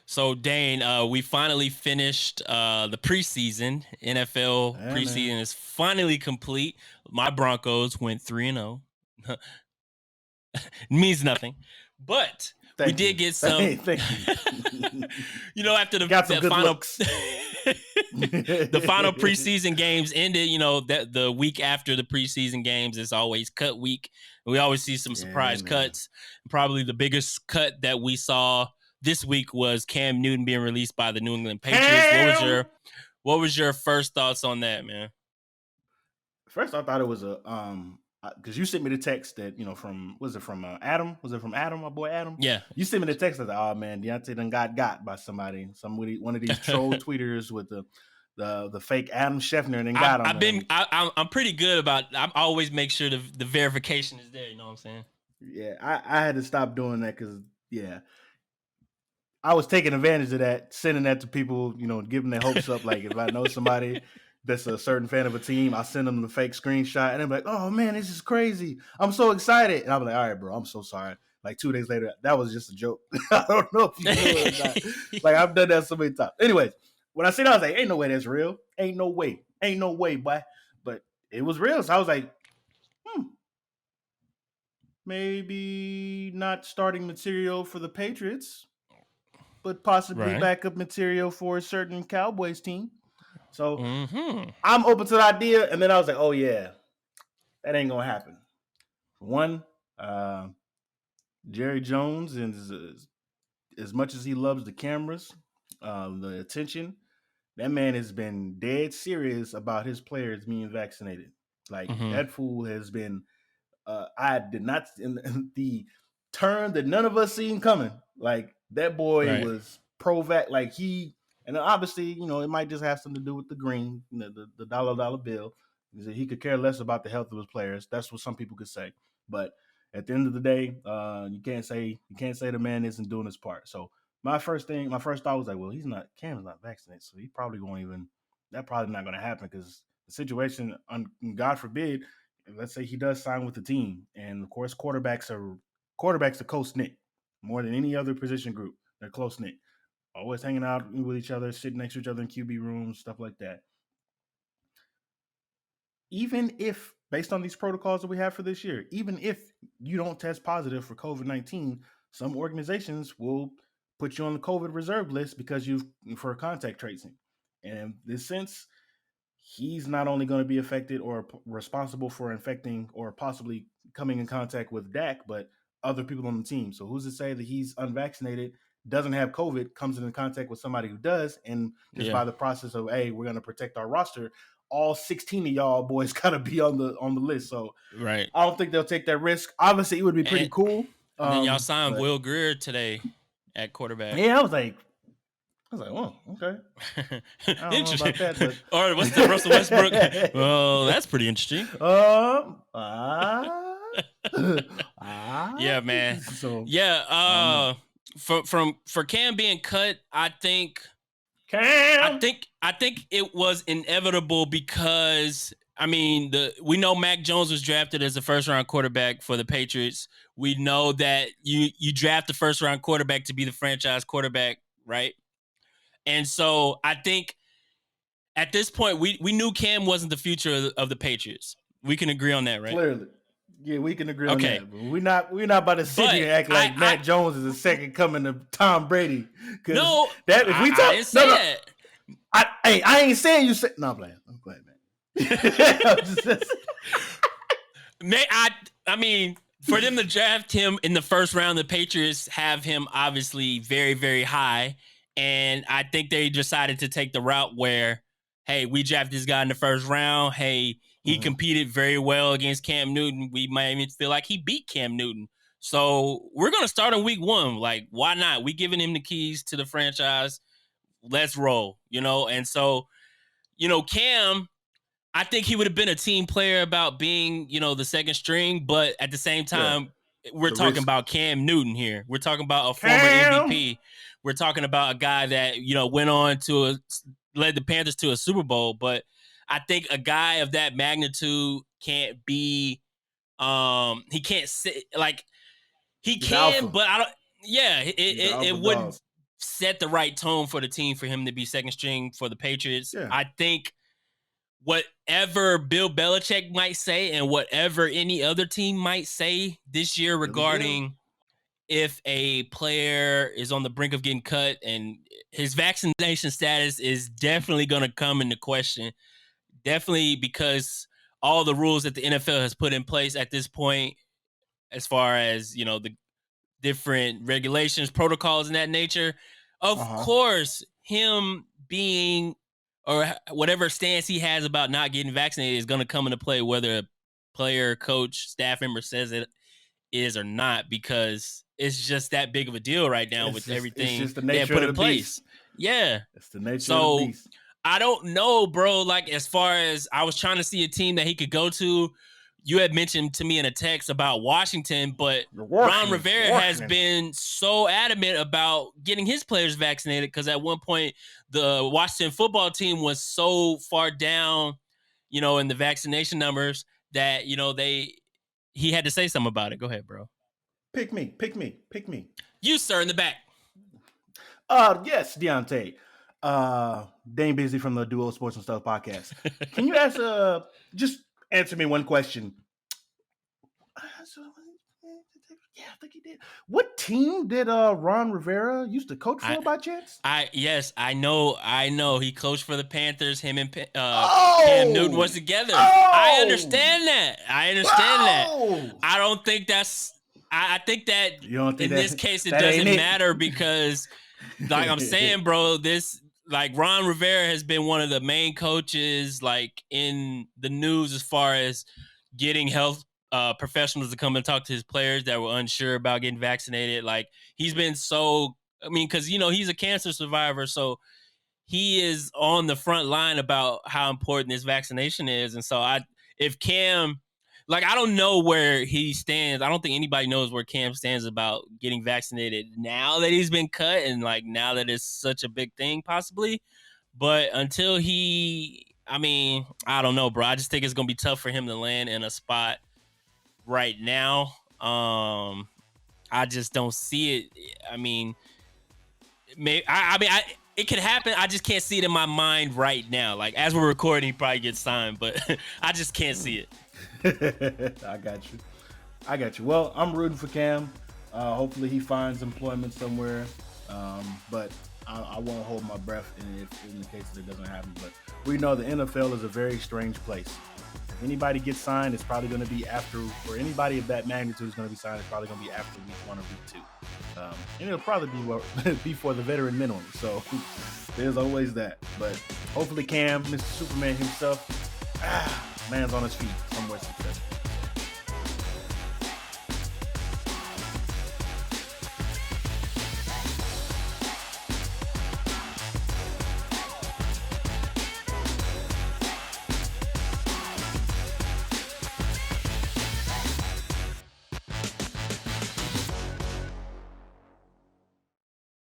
So, Dane, we finally finished the preseason. NFL preseason is finally complete. My Broncos went 3-0. Means nothing. But we did get some. Thank you. After got some good final looks. the final preseason games ended, that the week after the preseason games is always cut week. We always see some surprise cuts. Probably the biggest cut that we saw this week was Cam Newton being released by the New England Patriots. What was your first thoughts on that, man? First, I thought it was because you sent me the text that from Adam? Was it from Adam, my boy Adam? Yeah. You sent me the text that oh man, Deonte done got by somebody, one of these troll tweeters with the fake Adam Scheffner and got him. I'm pretty good about. I always make sure the verification is there. You know what I'm saying? Yeah, I had to stop doing that because I was taking advantage of that, sending that to people, giving their hopes up. Like if I know somebody that's a certain fan of a team, I send them the fake screenshot and they're like, oh man, this is crazy. I'm so excited. And I'm like, all right, bro, I'm so sorry. Like 2 days later, that was just a joke. I don't know if you know it or not. Like I've done that so many times. Anyways, when I said I was like, ain't no way that's real. Ain't no way, boy. But it was real. So I was like, maybe not starting material for the Patriots, but possibly backup material for a certain Cowboys team. So I'm open to the idea. And then I was like, oh, yeah, that ain't going to happen. One, Jerry Jones, and as much as he loves the cameras, the attention, that man has been dead serious about his players being vaccinated. Like that fool has been, I did not, in the turn that none of us seen coming. Like that boy was pro-vac, like and obviously, it might just have something to do with the green, the dollar bill. He could care less about the health of his players. That's what some people could say. But at the end of the day, you can't say the man isn't doing his part. So my first thought was like, well, Cam's not vaccinated, so he probably that's probably not going to happen because the situation, God forbid, let's say he does sign with the team, and of course, quarterbacks are close knit more than any other position group. They're close knit. Always hanging out with each other, sitting next to each other in QB rooms, stuff like that. Even if, based on these protocols that we have for this year, even if you don't test positive for COVID-19, some organizations will put you on the COVID reserve list because for contact tracing. And in this sense, he's not only going to be affected or responsible for infecting or possibly coming in contact with Dak, but other people on the team. So who's to say that he's unvaccinated, doesn't have COVID, comes into contact with somebody who does, and just by the process of, hey, we're going to protect our roster, all 16 of y'all boys got to be on the list. So I don't think they'll take that risk. Obviously, it would be pretty cool. And then y'all signed Will Greer today at quarterback. Yeah, I was like, well, okay. I don't know about that, but or what's the Russell Westbrook? Well, that's pretty interesting. Yeah, man. So for Cam being cut, I think it was inevitable because we know Mac Jones was drafted as a first-round quarterback for the Patriots. We know that you draft the first-round quarterback to be the franchise quarterback, right? And so I think at this point, we knew Cam wasn't the future of the Patriots. We can agree on that, right? Clearly. Yeah, we can agree on that. But we're not about to sit here and act like Mac Jones is the second coming of Tom Brady. No, that if we talk, I didn't say that. I ain't saying you said. No, I'm playing. I'm glad, man. For them to draft him in the first round, the Patriots have him obviously very, very high. And I think they decided to take the route where, hey, we drafted this guy in the first round. Hey, he competed very well against Cam Newton. We might even feel like he beat Cam Newton. So we're going to start in week 1. Like, why not? We giving him the keys to the franchise. Let's roll, And so, Cam, I think he would have been a team player about being, the second string. But at the same time, we're talking about Cam Newton here. We're talking about a former MVP. We're talking about a guy that, went on to led the Panthers to a Super Bowl. But I think a guy of that magnitude can't be, he can't sit like he can, but I don't. Yeah, it wouldn't. set the right tone for the team for him to be second string for the Patriots. Yeah. I think whatever Bill Belichick might say and whatever any other team might say this year regarding if a player is on the brink of getting cut and his vaccination status is definitely going to come into question. Definitely because all the rules that the NFL has put in place at this point, as far as, you know, the different regulations, protocols, and that nature, of course, him being or whatever stance he has about not getting vaccinated is going to come into play, whether a player, coach, staff member says it is or not, because it's just that big of a deal right now with everything they have put in place. Yeah. It's the nature of the beast. I don't know, bro. Like, as far as I was trying to see a team that he could go to, you had mentioned to me in a text about Washington, but Ron Rivera has been so adamant about getting his players vaccinated because at one point the Washington football team was so far down, you know, in the vaccination numbers that, you know, he had to say something about it. Go ahead, bro. Pick me. You, sir, in the back. Yes, Deonte. Dane Busy from the Duo Sports and Stuff podcast. Can you ask just answer me one question? Yeah, I think he did. What team did Ron Rivera used to coach for by chance? Yes, I know. He coached for the Panthers. Him and Cam Newton was together. I understand that. I don't think that's. I think that this case it doesn't matter because, like I'm saying, bro, like Ron Rivera has been one of the main coaches like in the news as far as getting health professionals to come and talk to his players that were unsure about getting vaccinated. Like, he's been because, you know, he's a cancer survivor, so he is on the front line about how important this vaccination is. And so if Cam, like, I don't know where he stands. I don't think anybody knows where Cam stands about getting vaccinated now that he's been cut and like now that it's such a big thing possibly. But until I don't know, bro. I just think it's going to be tough for him to land in a spot right now. I just don't see it. I mean, it could happen. I just can't see it in my mind right now. Like, as we're recording, he probably gets signed, but I just can't see it. I got you. Well, I'm rooting for Cam. Hopefully he finds employment somewhere. But I won't hold my breath in the case that it doesn't happen. But we know the NFL is a very strange place. If anybody gets signed, it's probably going to be for anybody of that magnitude is going to be signed, it's probably going to be after week 1 or week 2. And it'll probably be for the veteran minimum. So there's always that. But hopefully Cam, Mr. Superman himself, lands on his feet somewhere successful.